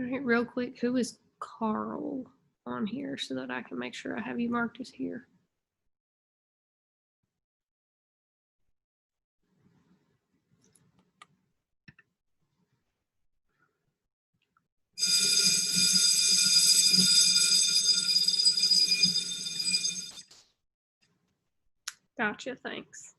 All right, real quick, who is Carl on here so that I can make sure I have you marked as here? Gotcha, thanks.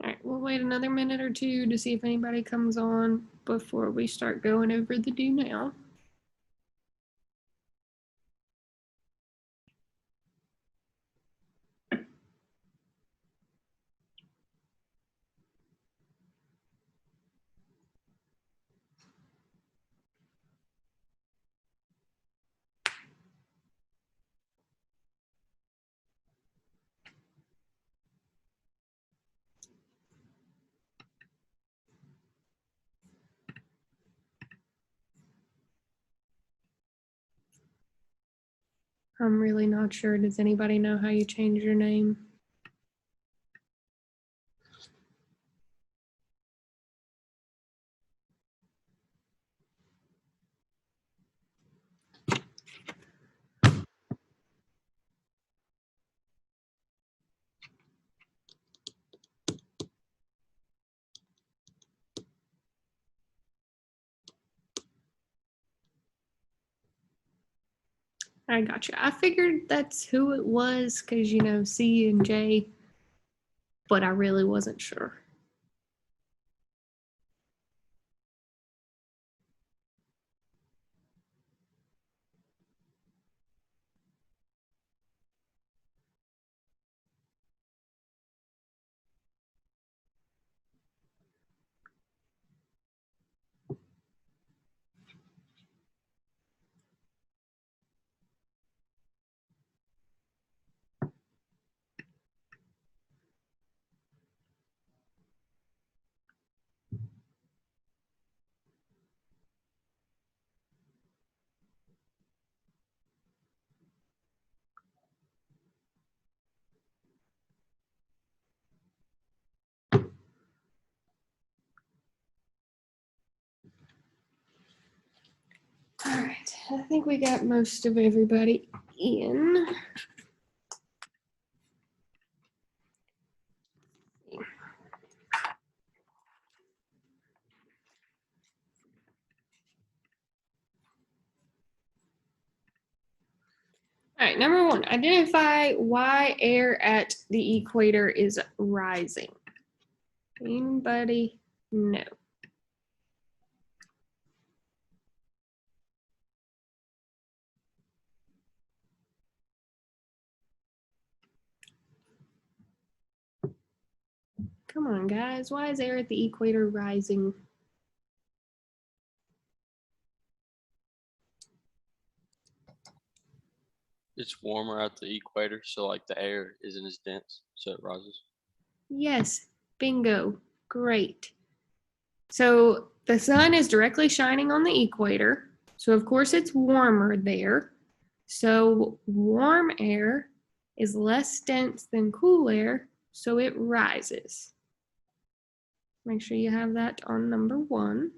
All right, we'll wait another minute or two to see if anybody comes on before we start going over the do now. I'm really not sure. Does anybody know how you change your name? I gotcha. I figured that's who it was because, you know, C and J, but I really wasn't sure. All right, I think we got most of everybody in. All right, number one, identify why air at the equator is rising. Anybody know? Come on, guys. Why is air at the equator rising? It's warmer at the equator, so like the air isn't as dense, so it rises. Yes, bingo. Great. So the sun is directly shining on the equator. So, of course, it's warmer there. So, warm air is less dense than cool air, so it rises. Make sure you have that on number one.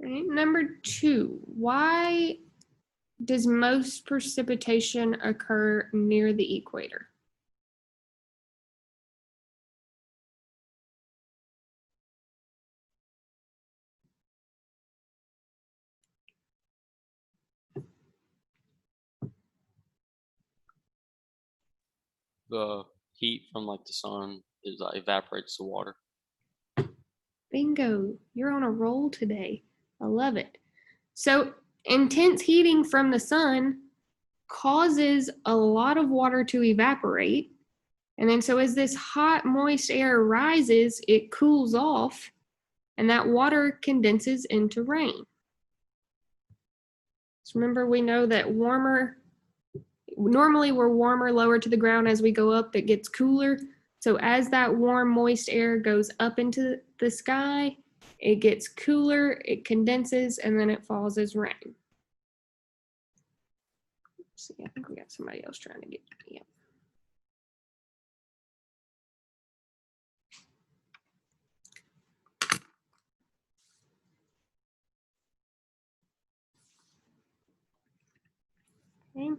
Right. Number two, why does most precipitation occur near the equator? The heat from like the sun is evaporates the water. Bingo. You're on a roll today. I love it. So, intense heating from the sun causes a lot of water to evaporate. And then, so as this hot, moist air rises, it cools off, and that water condenses into rain. So, remember, we know that normally we're warmer lower to the ground. As we go up, it gets cooler. So, as that warm, moist air goes up into the sky, it gets cooler, it condenses, and then it falls as rain. Let's see, I think we got somebody else trying to get, yeah. Okay.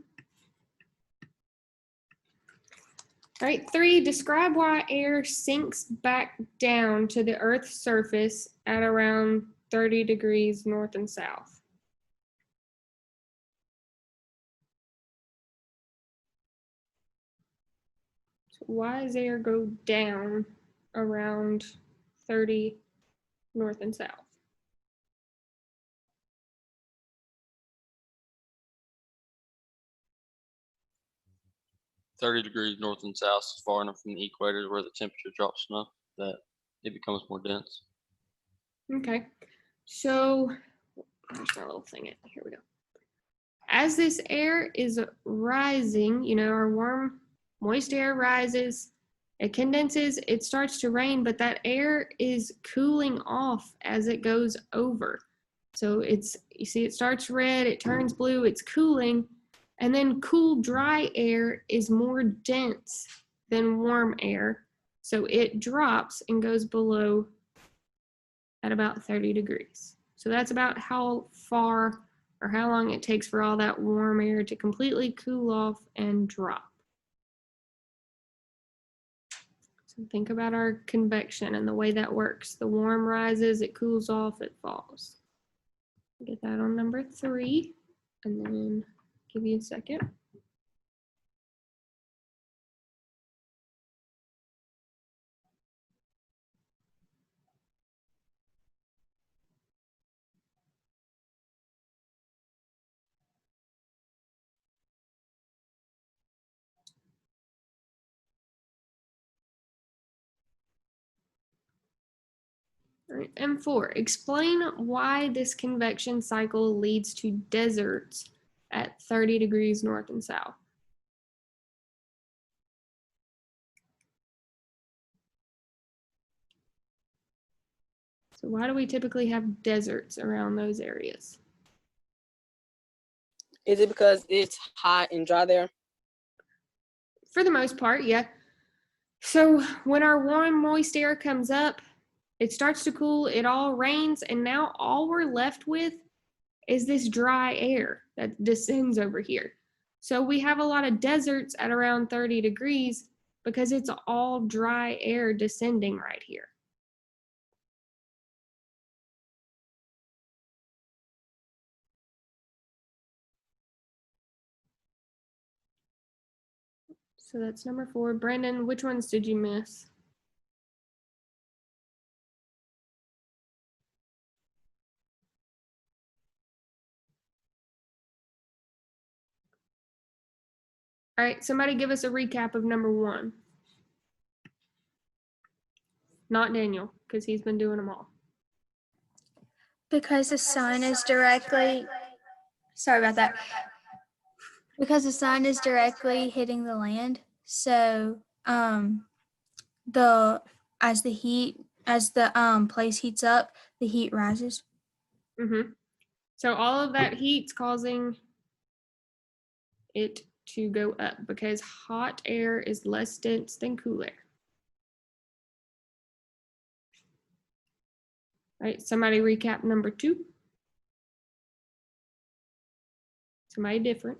All right, 3, describe why air sinks back down to the Earth's surface at around 30 degrees north and south. So why does air go down around 30 north and south? 30 degrees north and south is far enough from the equator where the temperature drops enough that it becomes more dense. Okay, so there's my little thing. Here we go. As this air is rising, you know, our warm, moist air rises, it condenses, it starts to rain, but that air is cooling off as it goes over. So it's, you see, it starts red, it turns blue, it's cooling, and then cool, dry air is more dense than warm air. So it drops and goes below at about 30 degrees. So that's about how far or how long it takes for all that warm air to completely cool off and drop. So think about our convection and the way that works. The warm rises, it cools off, it falls. Get that on number 3, and then give you a second. All right, and 4, explain why this convection cycle leads to deserts at 30 degrees north and south. So why do we typically have deserts around those areas? Is it because it's hot and dry there? For the most part, yeah. So when our warm, moist air comes up, it starts to cool, it all rains, and now all we're left with is this dry air that descends over here. So we have a lot of deserts at around 30 degrees because it's all dry air descending right here. So that's number 4. Brendan, which ones did you miss? All right, somebody give us a recap of number 1. Not Daniel, because he's been doing them all. Because the sun is directly, sorry about that. Because the sun is directly hitting the land, so as the place heats up, the heat rises. So all of that heat's causing it to go up because hot air is less dense than cool air. All right, somebody recap number 2. Somebody different.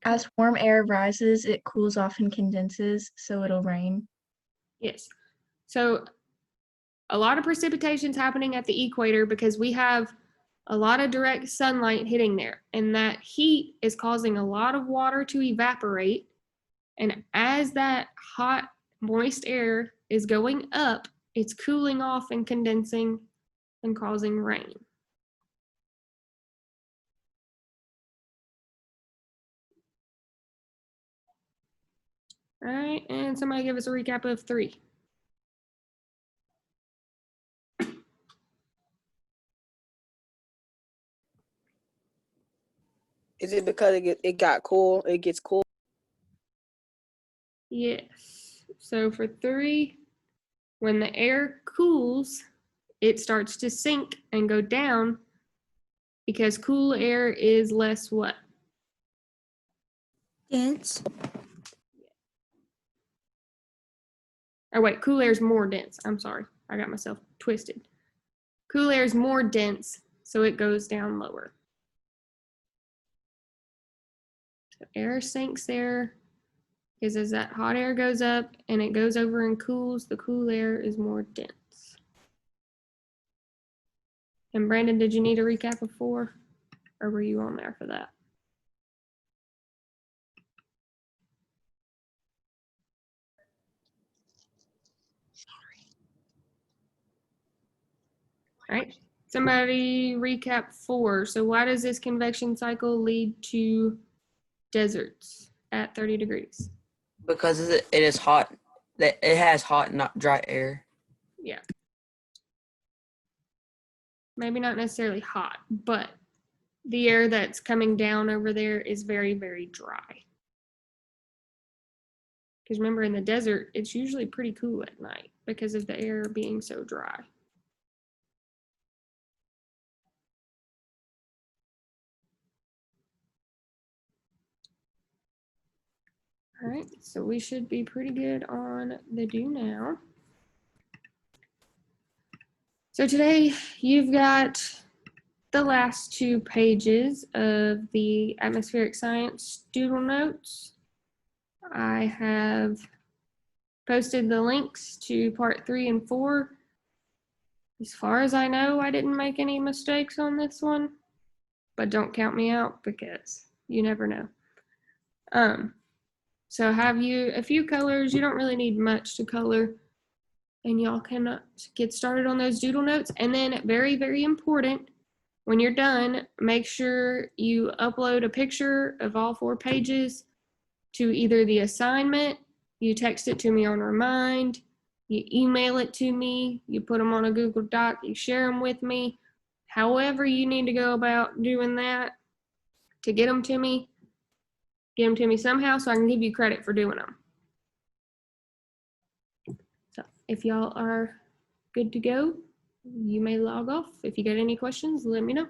As warm air rises, it cools off and condenses, so it'll rain. Yes. So a lot of precipitation's happening at the equator because we have a lot of direct sunlight hitting there, and that heat is causing a lot of water to evaporate. And as that hot, moist air is going up, it's cooling off and condensing and causing rain. All right, and somebody give us a recap of 3. Is it because it got cool? It gets cool. Yes. So for 3, when the air cools, it starts to sink and go down because cool air is less what? Dense. Oh wait, cool air is more dense. I'm sorry, I got myself twisted. Cool air is more dense, so it goes down lower. So air sinks there because as that hot air goes up and it goes over and cools, the cool air is more dense. And Brandon, did you need a recap of 4? Or were you on there for that? All right, somebody recap 4. So why does this convection cycle lead to deserts at 30 degrees? Because it is hot. It has hot, not dry air. Yeah. Maybe not necessarily hot, but the air that's coming down over there is very, very dry. Because remember, in the desert, it's usually pretty cool at night because of the air being so dry. All right, so we should be pretty good on the do now. So today you've got the last 2 pages of the atmospheric science doodle notes. I have posted the links to part 3 and 4. As far as I know, I didn't make any mistakes on this one, but don't count me out because you never know. So have you a few colors. You don't really need much to color, and y'all can get started on those doodle notes. And then very, very important, when you're done, make sure you upload a picture of all 4 pages to either the assignment, you text it to me on Remind, you email it to me, you put them on a Google Doc, you share them with me. However you need to go about doing that to get them to me somehow so I can give you credit for doing them. So if y'all are good to go, you may log off. If you got any questions, let me know.